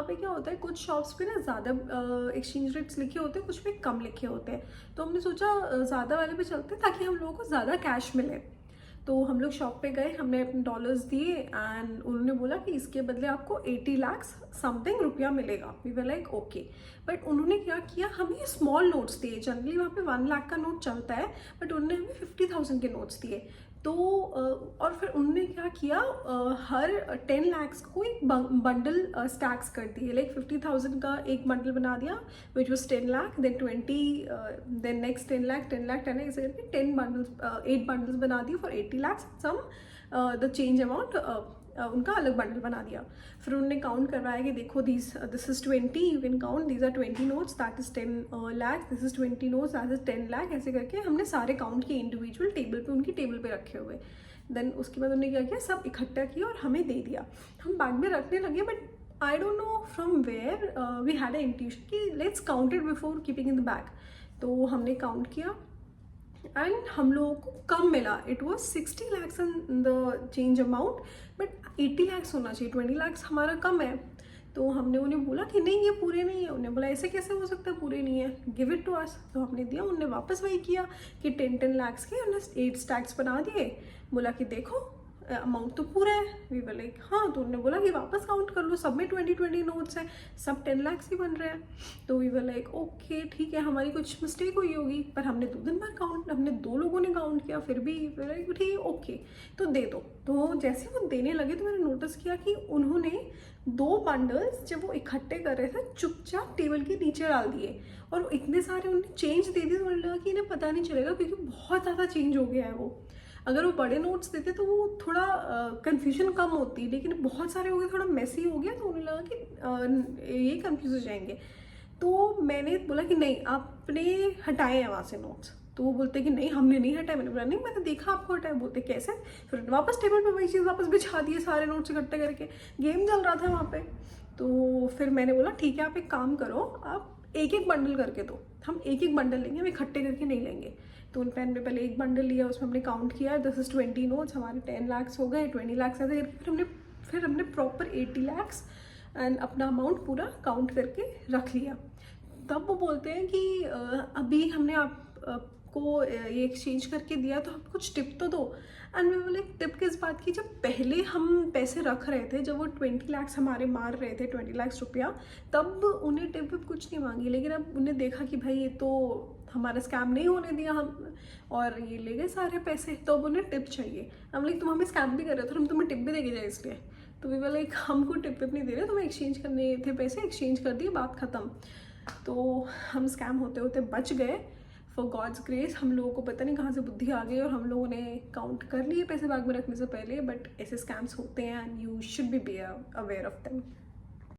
पे क्या होता है, कुछ शॉप्स पे ना ज़्यादा एक्सचेंज रेट्स लिखे होते हैं, कुछ पे कम लिखे होते हैं। तो हमने सोचा ज़्यादा वाले पे चलते हैं ताकि हम लोगों को ज़्यादा कैश मिले। तो हम लोग शॉप पे गए, हमने अपने डॉलर्स दिए एंड उन्होंने बोला कि इसके बदले आपको 80 लाख समथिंग रुपया मिलेगा। We were like okay. But उन्होंने क्या किया, हमें स्मॉल नोट्स दिए। जनरली वहाँ पे 1 लाख का नोट चलता है, बट उन्होंने हमें 50,000 के नोट्स दिए। तो और फिर उन्होंने क्या किया, हर 10 लाख्स को एक बंडल स्टैक्स कर दिए। लाइक 50,000 का एक बंडल बना दिया which was 10 lakh, then 20, then next 10 lakh, 10 lakh, 10 lakh, ऐसे करके 10 बंडल्स, 8 बंडल्स बना दिए for 80 lakh. Sum the change amount उनका अलग बंडल बना दिया। फिर उन्होंने काउंट करवाया कि देखो this is 20, you can count, these are 20 notes, that is 10 lakh, this is 20 notes, that is 10 lakh. ऐसे करके हमने सारे काउंट किए इंडिविजुअल टेबल पे, उनकी टेबल पे रखे हुए। देन उसके बाद उन्होंने क्या किया, सब इकट्ठा किया और हमें दे दिया। हम बैग में रखने लगे, but I don't know from where we had a intuition कि let's count it before keeping in the bag. तो हमने काउंट किया एंड हम लोगों को कम मिला। It was 60 lakhs in the change amount, but 80 lakhs होना चाहिए, 20 लैक्स हमारा कम है। तो हमने उन्हें बोला कि नहीं ये पूरे नहीं है। उन्हें बोला ऐसे कैसे हो सकता है, पूरे नहीं है, गिव इट टू अस। तो हमने दिया, उन्होंने वापस वही किया कि 10 लाख्स के उन्होंने 8 स्टैक्स बना दिए। बोला कि देखो अमाउंट तो पूरा है। वी वर लाइक हाँ। तो उन्होंने बोला कि वापस काउंट कर लो, सब में 20 नोट्स हैं, सब 10 लाख्स ही बन रहे हैं। तो वी वर लाइक ओके ठीक है, हमारी कुछ मिस्टेक हुई होगी। पर हमने 2 दिन बाद काउंट, हमने 2 लोगों ने काउंट किया, फिर भी ठीक है ओके तो दे दो। तो जैसे वो देने लगे तो मैंने नोटिस किया कि उन्होंने 2 बंडल्स जब वो इकट्ठे कर रहे थे चुपचाप टेबल के नीचे डाल दिए। और इतने सारे उन्हें चेंज दे दिए तो मुझे लगा कि इन्हें पता नहीं चलेगा, क्योंकि बहुत ज़्यादा चेंज हो गया है वो। अगर वो बड़े नोट्स देते तो वो थोड़ा कंफ्यूजन कम होती, लेकिन बहुत सारे हो गए, थोड़ा मेसी हो गया। तो उन्हें लगा कि ये कंफ्यूज हो जाएंगे। तो मैंने बोला कि नहीं आपने हटाए हैं वहाँ से नोट्स। तो वो बोलते कि नहीं हमने नहीं हटाए। मैंने बोला नहीं मैंने देखा आपको हटाए। बोलते कैसे? फिर वापस टेबल पे वही चीज़ वापस बिछा दिए, सारे नोट्स इकट्ठे करके। गेम चल रहा था वहाँ पे। तो फिर मैंने बोला ठीक है आप एक काम करो, आप एक एक बंडल करके दो, हम एक एक बंडल लेंगे, हम इकट्ठे करके नहीं लेंगे। तो उन पेन में पहले एक बंडल लिया, उसमें हमने काउंट किया, दिस इज 20 नोट्स, हमारे 10 लाख्स हो गए, 20 लाख्स ऐसे करके फिर हमने प्रॉपर 80 लाख्स एंड अपना अमाउंट पूरा काउंट करके रख लिया। तब वो बोलते हैं कि अभी हमने आपको ये एक्सचेंज करके दिया तो हम कुछ टिप तो दो। एंड मैं बोले टिप किस बात की, जब पहले हम पैसे रख रहे थे, जब वो 20 लाख्स हमारे मार रहे थे, 20 लाख रुपया, तब उन्हें टिप कुछ नहीं मांगी। लेकिन अब उन्हें देखा कि भाई ये तो हमारा स्कैम नहीं होने दिया हम, और ये ले गए सारे पैसे, तो अब उन्हें टिप चाहिए। हम लाइक तुम हमें स्कैम भी कर रहे थे, हम तुम्हें टिप भी देके जाए इसलिए। तो वी वर लाइक हमको टिप नहीं दे रहे, तुम्हें एक्सचेंज करने थे पैसे, एक्सचेंज कर दिए, बात ख़त्म। तो हम स्कैम होते होते बच गए फॉर गॉड्स ग्रेस। हम लोगों को पता नहीं कहाँ से बुद्धि आ गई और हम लोगों ने काउंट कर लिए पैसे बैग में रखने से पहले। बट ऐसे स्कैम्स होते हैं and you should be aware of them.